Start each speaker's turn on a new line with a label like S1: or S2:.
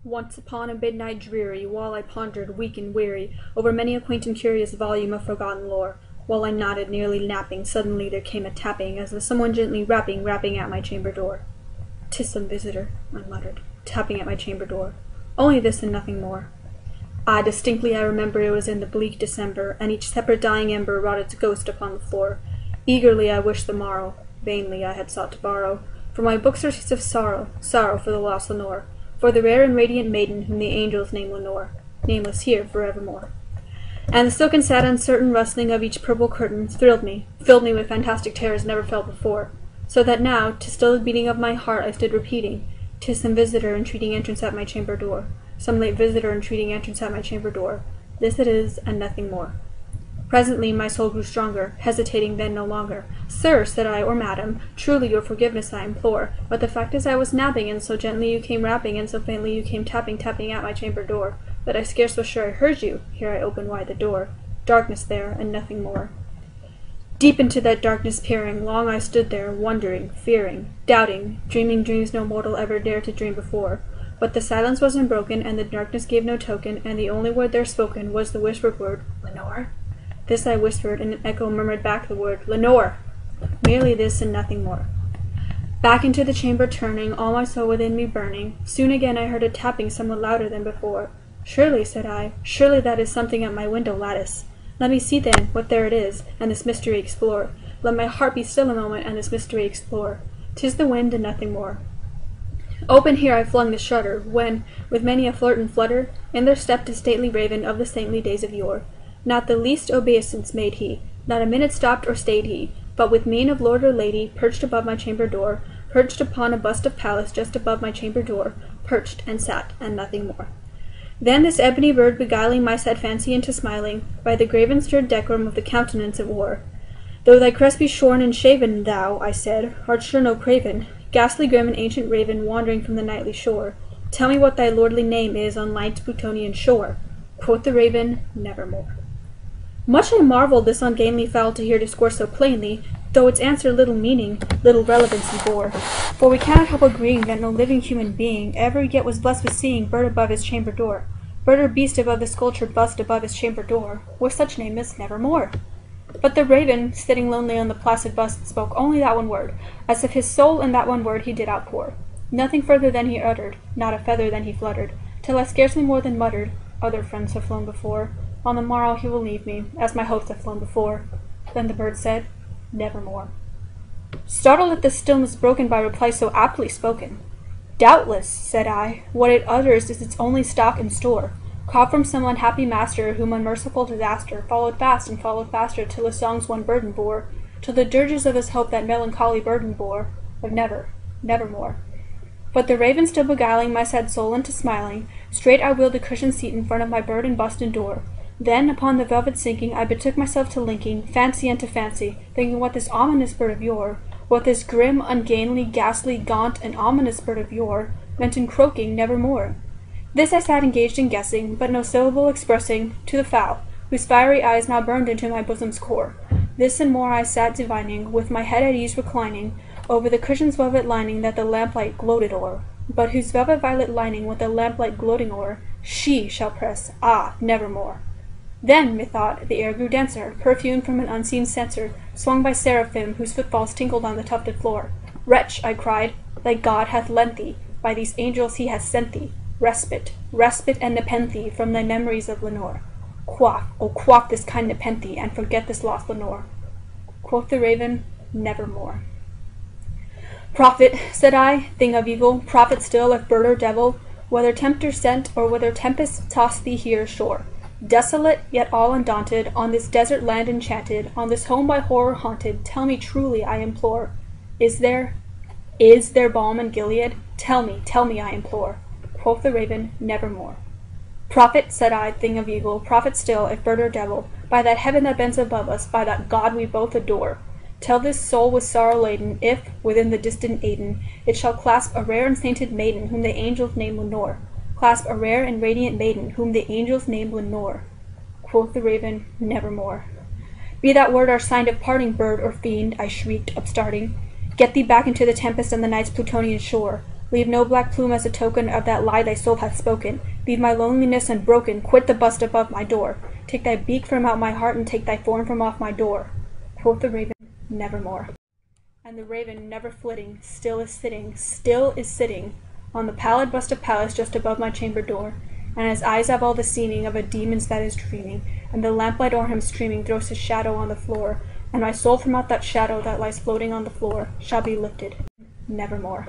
S1: Once upon a midnight dreary, while I pondered, weak and weary, over many a quaint and curious volume of forgotten lore, while I nodded, nearly napping, suddenly there came a tapping, as of someone gently rapping at my chamber door. "'Tis some visitor," I muttered, tapping at my chamber door. Only this and nothing more. Distinctly I remember it was in the bleak December, and each separate dying ember wrought its ghost upon the floor. Eagerly I wished the morrow, vainly I had sought to borrow, for my books surcease of sorrow, sorrow for the lost Lenore, for the rare and radiant maiden whom the angels name Lenore, nameless here forevermore. And the silken sad uncertain rustling of each purple curtain thrilled me, filled me with fantastic terrors never felt before, so that now, to still the beating of my heart, I stood repeating, "'Tis some visitor entreating entrance at my chamber door, some late visitor entreating entrance at my chamber door. This it is, and nothing more." Presently my soul grew stronger, hesitating then no longer. "Sir," said I, "or madam, truly your forgiveness I implore, but the fact is I was napping, and so gently you came rapping, and so faintly you came tapping at my chamber door, that I scarce was sure I heard you." Here I opened wide the door. Darkness there, and nothing more. Deep into that darkness peering, long I stood there, wondering, fearing, doubting, dreaming dreams no mortal ever dared to dream before. But the silence was unbroken, and the darkness gave no token, and the only word there spoken was the whispered word, "Lenore?" This I whispered, and an echo murmured back the word, "Lenore!" Merely this and nothing more. Back into the chamber turning, all my soul within me burning, soon again I heard a tapping somewhat louder than before. "Surely," said I, "surely that is something at my window lattice. Let me see then what there it is, and this mystery explore. Let my heart be still a moment, and this mystery explore. 'Tis the wind and nothing more." Open here I flung the shutter, when, with many a flirt and flutter, in there stepped a stately raven of the saintly days of yore. Not the least obeisance made he, not a minute stopped or stayed he, but with mien of lord or lady, perched above my chamber door, perched upon a bust of Pallas just above my chamber door, perched and sat, and nothing more. Then this ebony bird beguiling my sad fancy into smiling, by the graven stern decorum of the countenance it wore. "Though thy crest be shorn and shaven, thou," I said, "art sure no craven, ghastly grim and ancient raven wandering from the nightly shore. Tell me what thy lordly name is on light's Plutonian shore." Quoth the raven, "Nevermore." Much I marvelled this ungainly fowl to hear discourse so plainly, though its answer little meaning, little relevancy bore. For we cannot help agreeing that no living human being ever yet was blessed with seeing bird above his chamber door, bird or beast above the sculptured bust above his chamber door, with such name as Nevermore. But the raven, sitting lonely on the placid bust, spoke only that one word, as if his soul in that one word he did outpour. Nothing further than he uttered, not a feather than he fluttered, till I scarcely more than muttered, "Other friends have flown before. On the morrow he will leave me, as my hopes have flown before." Then the bird said, "Nevermore." Startled at the stillness broken by reply so aptly spoken, "Doubtless," said I, "what it utters is its only stock and store, caught from some unhappy master whom unmerciful disaster followed fast and followed faster till his songs one burden bore, till the dirges of his hope that melancholy burden bore, of never, nevermore." But the raven still beguiling my sad soul into smiling, straight I wheeled a cushioned seat in front of my bird and bust and door. Then, upon the velvet sinking, I betook myself to linking fancy unto fancy, thinking what this ominous bird of yore, what this grim, ungainly, ghastly, gaunt, and ominous bird of yore, meant in croaking "Nevermore." This I sat engaged in guessing, but no syllable expressing, to the fowl, whose fiery eyes now burned into my bosom's core. This and more I sat divining, with my head at ease reclining, over the cushion's velvet lining that the lamplight gloated o'er, but whose velvet violet lining with the lamplight gloating o'er, she shall press, nevermore. Then, methought, the air grew denser, perfumed from an unseen censer, swung by seraphim whose footfalls tinkled on the tufted floor. "Wretch," I cried, "thy God hath lent thee, by these angels he hath sent thee, respite, respite and nepenthe from thy memories of Lenore. Quaff, oh quaff this kind nepenthe, and forget this lost Lenore." Quoth the raven, "Nevermore." "Prophet," said I, "thing of evil, prophet still, if bird or devil, whether tempter sent, or whether tempest tossed thee here ashore, desolate, yet all undaunted, on this desert land enchanted, on this home by horror haunted, tell me truly, I implore, is there balm in Gilead? Tell me, I implore." Quoth the raven, "Nevermore." "Prophet," said I, "thing of evil, prophet still, if bird or devil, by that heaven that bends above us, by that God we both adore, tell this soul with sorrow laden, if, within the distant Aidenn, it shall clasp a rare and sainted maiden whom the angels name Lenore, clasp a rare and radiant maiden whom the angels name Lenore." Quoth the raven, "Nevermore." "Be that word our sign of parting, bird or fiend," I shrieked, upstarting. "Get thee back into the tempest and the night's Plutonian shore. Leave no black plume as a token of that lie thy soul hath spoken. Leave my loneliness unbroken, quit the bust above my door. Take thy beak from out my heart, and take thy form from off my door. Quoth the raven, nevermore. And the raven, never flitting, still is sitting, on the pallid bust of Pallas just above my chamber door. And his eyes have all the seeming of a demon's that is dreaming, and the lamplight o'er him streaming throws his shadow on the floor. And my soul from out that shadow that lies floating on the floor shall be lifted, nevermore.